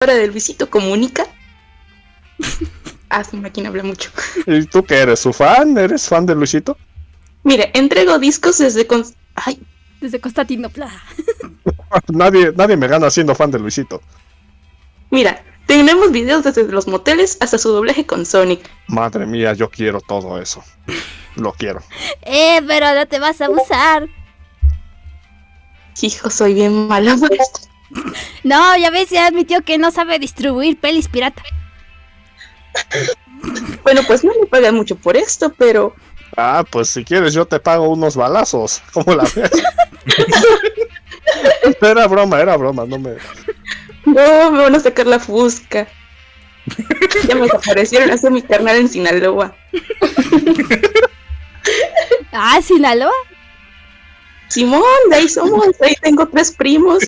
hora de Luisito Comunica. Su máquina habla mucho. ¿Y tú qué eres? ¿Su fan? ¿Eres fan de Luisito? Mire, entrego discos desde Desde Constantinopla. Nadie me gana siendo fan de Luisito. Mira, tenemos videos desde los moteles hasta su doblaje con Sonic. Madre mía, yo quiero todo eso. Lo quiero. Pero no te vas a abusar. Hijo, soy bien mala maestra. No, ya ves, ya admitió que no sabe distribuir pelis pirata. Bueno, pues no me pagan mucho por esto, pero... Pues si quieres yo te pago unos balazos. ¿Cómo la ves? Era broma, no me... No, me van a sacar la fusca. Ya me desaparecieron hacia mi carnal en Sinaloa. ¿Sinaloa? Simón, de ahí somos, ahí tengo 3 primos.